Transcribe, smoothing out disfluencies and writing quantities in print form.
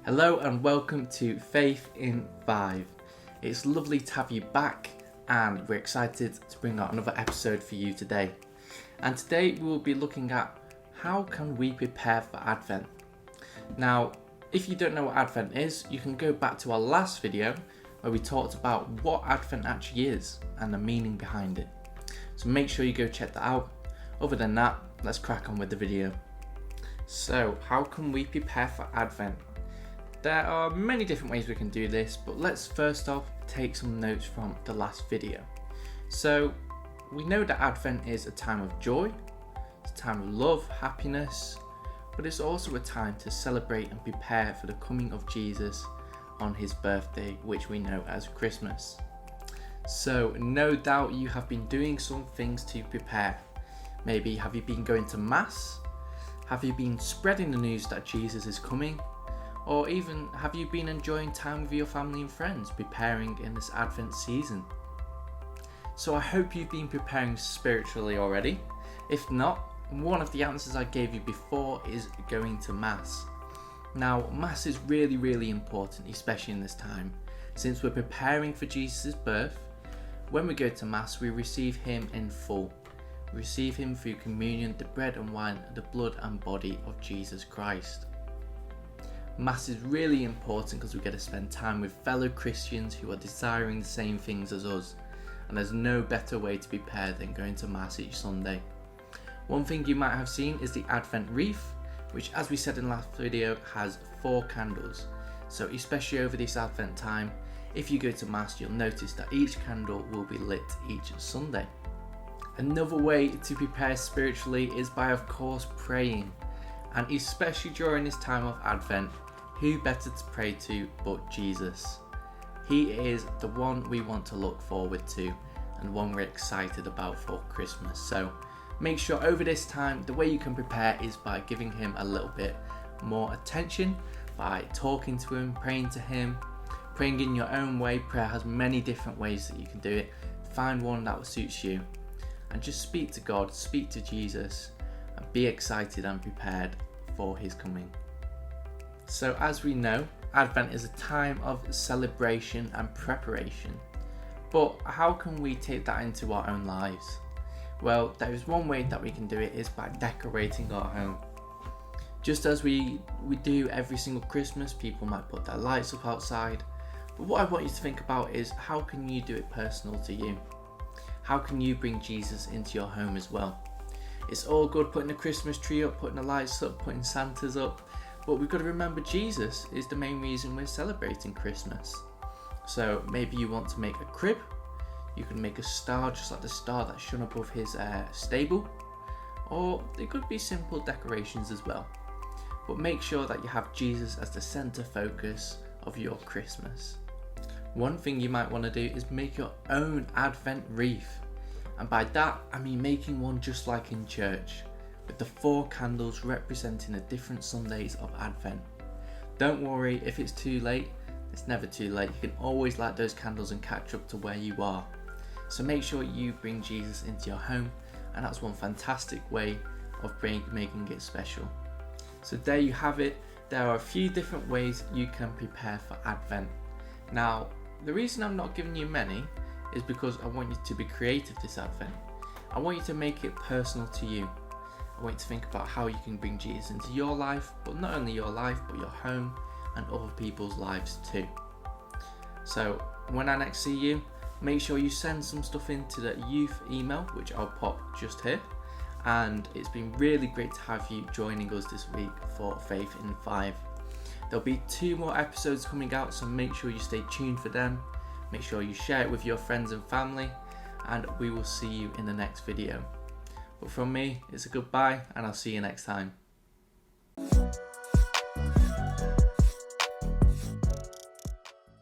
Hello and welcome to Faith in 5. It's lovely to have you back and we're excited to bring out another episode for you today. And today we will be looking at how can we prepare for Advent. Now, if you don't know what Advent is, you can go back to our last video where we talked about what Advent actually is and the meaning behind it. So make sure you go check that out. Other than that, let's crack on with the video. So, how can we prepare for Advent? There are many different ways we can do this, but let's first off take some notes from the last video. So, we know that Advent is a time of joy, it's a time of love, happiness, but it's also a time to celebrate and prepare for the coming of Jesus on his birthday, which we know as Christmas. So, no doubt you have been doing some things to prepare. Maybe have you been going to Mass? Have you been spreading the news that Jesus is coming? Or even have you been enjoying time with your family and friends, preparing in this Advent season? So I hope you've been preparing spiritually already. If not, one of the answers I gave you before is going to Mass. Now, Mass is really important, especially in this time, since we're preparing for Jesus' birth. When we go to Mass, we receive him in full. We receive him through communion, the bread and wine, the blood and body of Jesus Christ. Mass is really important because we get to spend time with fellow Christians who are desiring the same things as us, and there's no better way to prepare than going to Mass each Sunday. One thing you might have seen is the Advent wreath, which, as we said in the last video, has 4 candles. So especially over this Advent time, if you go to Mass, you'll notice that each candle will be lit each Sunday. Another way to prepare spiritually is by, of course, praying. And especially during this time of Advent, who better to pray to but Jesus? He is the one we want to look forward to and one we're excited about for Christmas. So make sure over this time, the way you can prepare is by giving him a little bit more attention, by talking to him, praying to him, praying in your own way. Prayer has many different ways that you can do it. Find one that suits you and just speak to God, speak to Jesus, and be excited and prepared for his coming. So as we know, Advent is a time of celebration and preparation. But how can we take that into our own lives? Well, there is one way that we can do it is by decorating our home. Just as we do every single Christmas, people might put their lights up outside. But what I want you to think about is, how can you do it personal to you? How can you bring Jesus into your home as well? It's all good putting a Christmas tree up, putting the lights up, putting Santas up, but we've got to remember Jesus is the main reason we're celebrating Christmas. So maybe you want to make a crib, you can make a star just like the star that shone above his stable, or it could be simple decorations as well. But make sure that you have Jesus as the centre focus of your Christmas. One thing you might want to do is make your own Advent wreath. And by that, I mean making one just like in church, with the 4 candles representing the different Sundays of Advent. Don't worry if it's too late, it's never too late. You can always light those candles and catch up to where you are. So make sure you bring Jesus into your home, and that's one fantastic way of making it special. So there you have it. There are a few different ways you can prepare for Advent. Now, the reason I'm not giving you many is because I want you to be creative this Advent. I want you to make it personal to you. I want you to think about how you can bring Jesus into your life, but not only your life, but your home and other people's lives too. So when I next see you, make sure you send some stuff into the youth email, which I'll pop just here. And it's been really great to have you joining us this week for Faith in 5. There'll be 2 more episodes coming out, so make sure you stay tuned for them. Make sure you share it with your friends and family, and we will see you in the next video. But from me, it's a goodbye, and I'll see you next time.